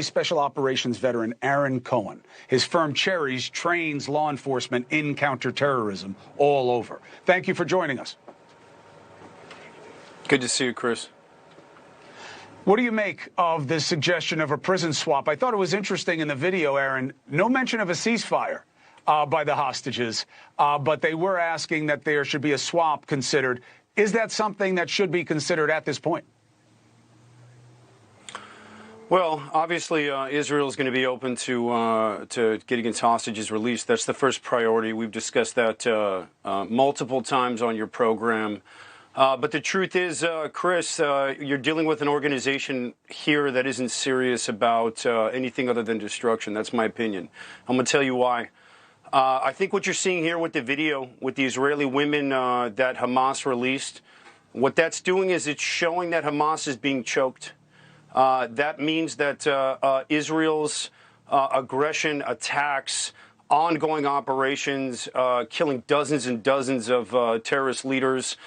Special Operations veteran Aaron Cohen. His firm Cherries trains law enforcement in counterterrorism all over. Thank you for joining us. Good to see you, Chris. What do you make of this suggestion of a prison swap? I thought it was interesting in the video, Aaron. No mention of a ceasefire by the hostages, but they were asking that there should be a swap considered. Is that something that should be considered at this point? Well, obviously, Israel is going to be open to getting its hostages released. That's the first priority. We've discussed that multiple times on your program. But the truth is, Chris, you're dealing with an organization here that isn't serious about anything other than destruction. That's my opinion. I'm going to tell you why. I think what you're seeing here with the video with the Israeli women that Hamas released, what that's doing is it's showing that Hamas is being choked. That means that Israel's aggression, attacks, ongoing operations, killing dozens and dozens of terrorist leaders,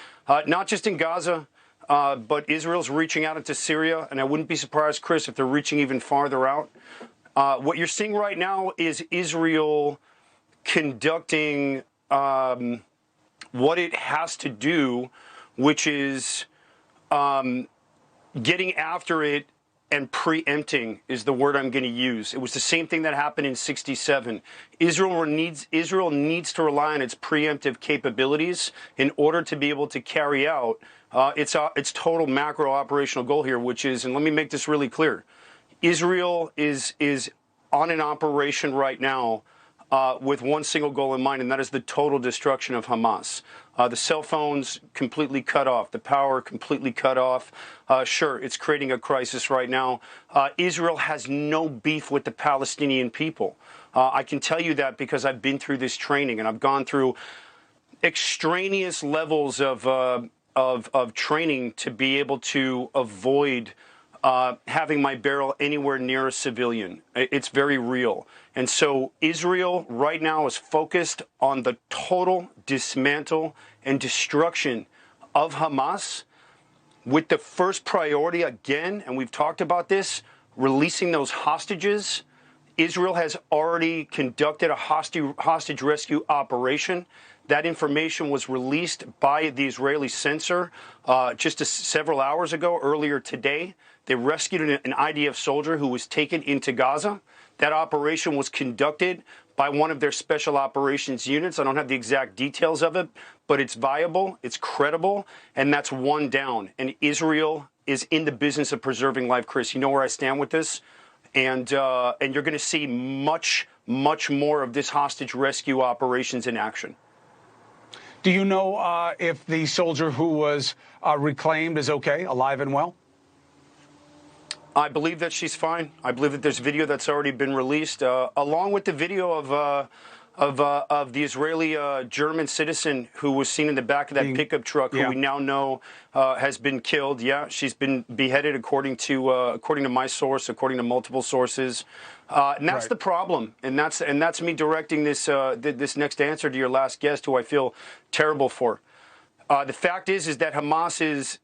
not just in Gaza, but Israel's reaching out into Syria. And I wouldn't be surprised, Chris, if they're reaching even farther out. What you're seeing right now is Israel conducting what it has to do, which is getting after it and preempting is the word I'm going to use. It was the same thing that happened in '67. Israel needs to rely on its preemptive capabilities in order to be able to carry out its total macro operational goal here, which is, and let me make this really clear, Israel is on an operation right now with one single goal in mind, and that is the total destruction of Hamas. The cell phones completely cut off, the power completely cut off. Sure, it's creating a crisis right now. Israel has no beef with the Palestinian people. I can tell you that because I've been through this training and I've gone through extraneous levels of training to be able to avoid having my barrel anywhere near a civilian. It's very real. And so Israel right now is focused on the total dismantle and destruction of Hamas, with the first priority again, and we've talked about this, releasing those hostages. Israel has already conducted a hostage rescue operation. That information was released by the Israeli censor just several hours ago, earlier today. They rescued an IDF soldier who was taken into Gaza. That operation was conducted by one of their special operations units. I don't have the exact details of it, but it's viable, it's credible, and that's one down. And Israel is in the business of preserving life, Chris. You know where I stand with this? And you're going to see much, much more of this hostage rescue operations in action. Do you know if the soldier who was reclaimed is okay, alive and well? I believe that she's fine. I believe that there's video that's already been released, along with the video of the Israeli German citizen who was seen in the back of that pickup truck, who we now know has been killed. Yeah, she's been beheaded, according to my source, according to multiple sources. And that's the problem, and that's me directing this this next answer to your last guest, who I feel terrible for. The fact is that Hamas is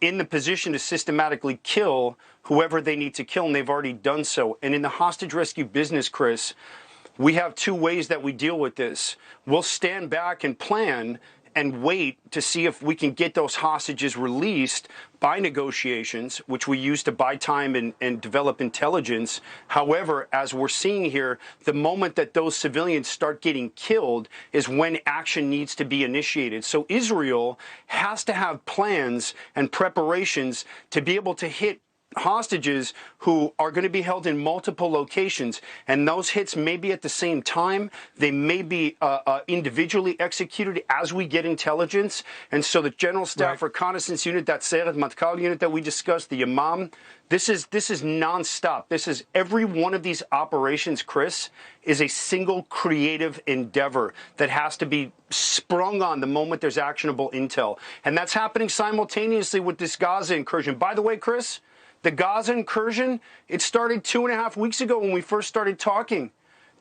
in the position to systematically kill whoever they need to kill, and they've already done so. And in the hostage rescue business, Chris, we have two ways that we deal with this. We'll stand back and plan and wait to see if we can get those hostages released by negotiations, which we use to buy time and develop intelligence. However, as we're seeing here, the moment that those civilians start getting killed is when action needs to be initiated. So Israel has to have plans and preparations to be able to hit hostages who are going to be held in multiple locations, and those hits may be at the same time. They may be individually executed as we get intelligence. And so the General Staff Reconnaissance Unit, that Seyret Matkal unit that we discussed, the Yamam, this is nonstop. This is every one of these operations, Chris, is a single creative endeavor that has to be sprung on the moment there's actionable intel. And that's happening simultaneously with this Gaza incursion. By the way, Chris, the Gaza incursion, it started 2.5 weeks ago when we first started talking.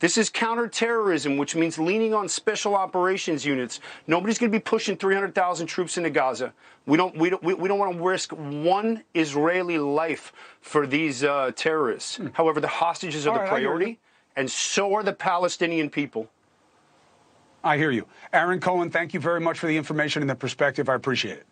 This is counterterrorism, which means leaning on special operations units. Nobody's going to be pushing 300,000 troops into Gaza. We don't want to risk one Israeli life for these terrorists. However, the hostages are the priority, and so are the Palestinian people. I hear you. Aaron Cohen, thank you very much for the information and the perspective. I appreciate it.